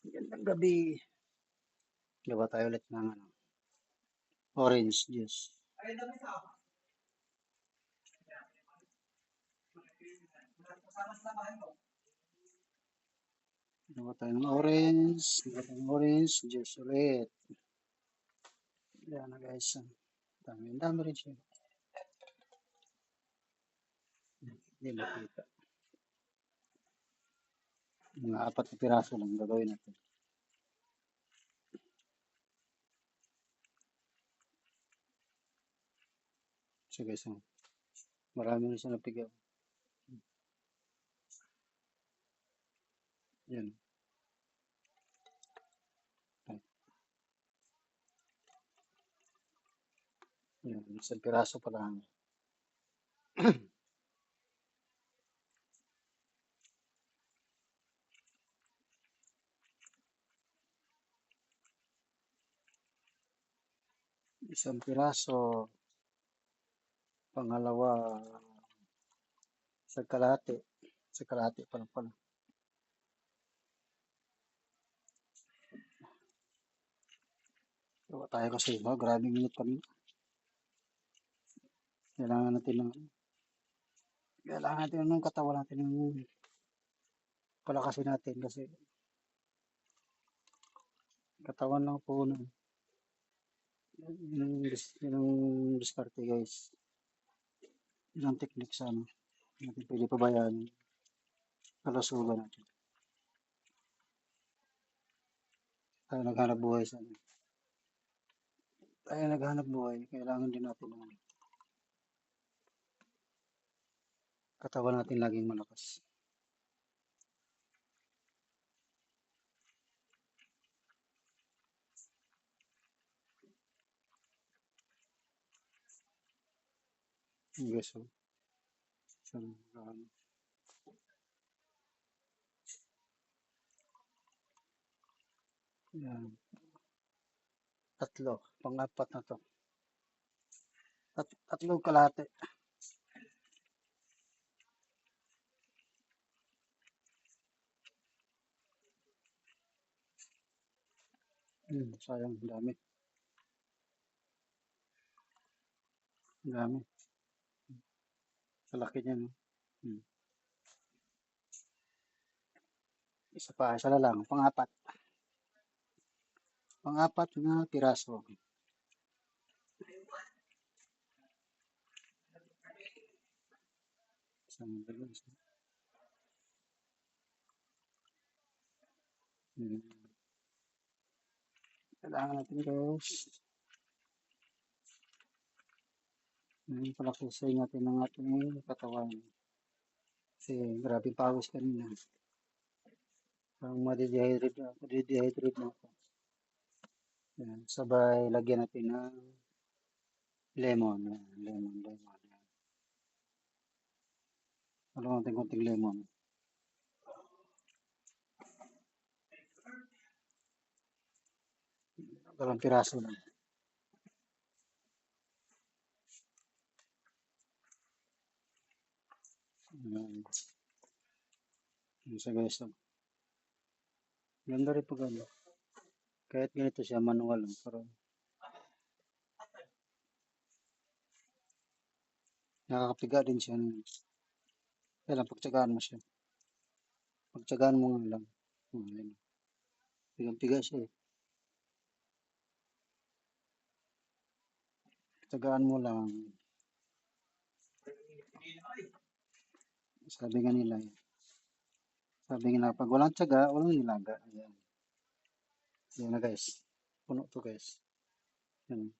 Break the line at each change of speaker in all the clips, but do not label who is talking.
Magandang gabi. Gawa tayo ulit ng orange juice. Gawa tayo ng orange juice ulit. Yan na guys. Dami rin siya. Hindi makita. Mga 4 na piraso lang gagawin natin. So guys, marami na siya napigaw. Yan. Yan, isang piraso pa lang. Isang piraso. Pangalawa, sa kalahati. Sa kalahati pa lang pala. Gawa tayo kasi, grabe minute kami. Kailangan natin ng katawan natin yung palakasin natin kasi katawan lang po na yun ang diskarte guys. Yun ang technique sa natin pwede pabayaan kalusugan natin. Tayo naghanap buhay kailangan din natin ng katawan natin laging malakas. Yes, so yan. Tatlo, pang-apat na to. Tatlong kalahati. Sayang, dami. Dami. Sa laki niya, no? Isa na lang, pang-apat. Pang-apat na piraso. Kailangan natin guys. Palakisin natin ng ating katawan. Kasi grabe pawis kanina. Parang madidehydrate na ako. Yan, sabay lagyan natin ng lemon. Lemon. Alam natin konting lemon. Dalawang piraso lang. Yan sa guys. Ganda rin po gano'n. Kahit ganito siya, manual lang. Pero nakakapiga din siya. Kaya lang, pagtsagaan mo siya. Pagtsagaan mo nga lang. Pigang-piga siya eh. Pagtsagaan mo lang. Sabi nga nila pag walang tsaga, walang nilaga. Ayan. Yan na guys. Puno to guys. Yan.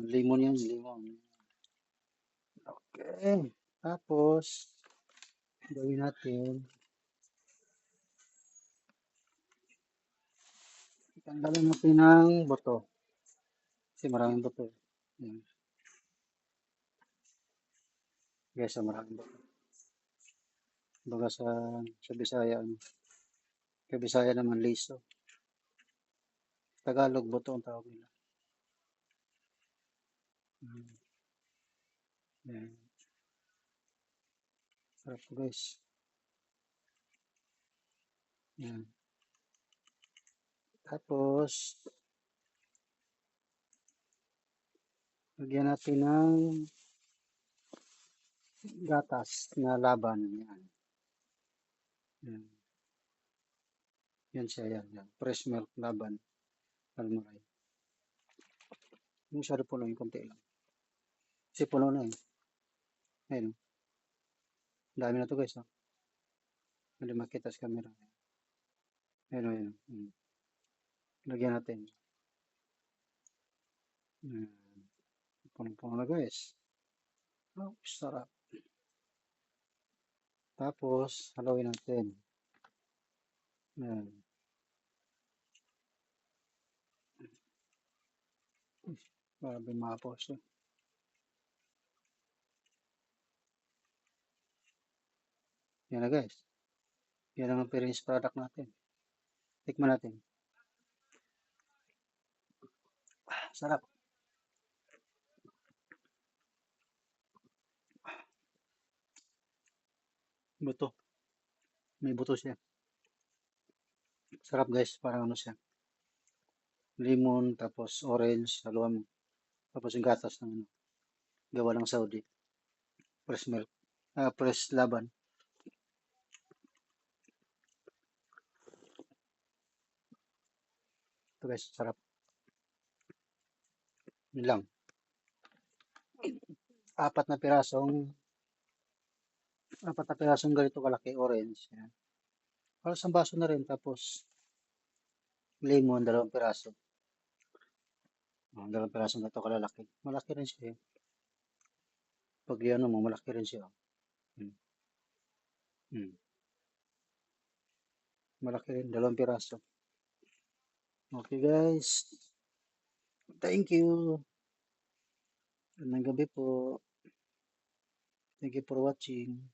Lemon yan, lemon. Okay. Tapos, gawin natin. Tanggalin natin ng buto. Kasi maraming buto. Yan. Guys, maraming buto. Baga sa Bisaya. Sa Bisaya naman, liso. Tagalog, buto ang tawag nila. Yan. Sarap po guys. Yan. Tapos, lagyan natin ng gatas na laban. Yan. Yan. Yan siya. Yan. Yan. Fresh milk laban. Almaray. Yung masyado puno yung konti lang. Kasi puno na eh. Ayun. Dami na to guys. Oh. Hindi makita sa camera. Ayun. Ayun. Lagyan natin. Punong-puno na guys. Oh, sarap. Tapos, halawin natin. Yan. Grabe mapos. Yan na guys. Yan ang finished product natin. Tikman natin. Sarap. Buto. May buto siya. Sarap guys. Parang ano siya. Lemon, tapos orange, haluan mo. Tapos yung gatas ng ano, gawa ng Saudi. Fresh milk. Fresh laban. Ito guys, sarap. Yun lang. Apat na pirasong ganito kalaki orange. Yan. Para sa baso na rin. Tapos lemon, 2 piraso. Dalawang pirasong ganito kalalaki. Malaki rin siya. Pag yan mo, malaki rin siya. Hmm. Hmm. Malaki rin, 2 piraso. Okay guys. Thank you. Magandang gabi po. Thank you for watching.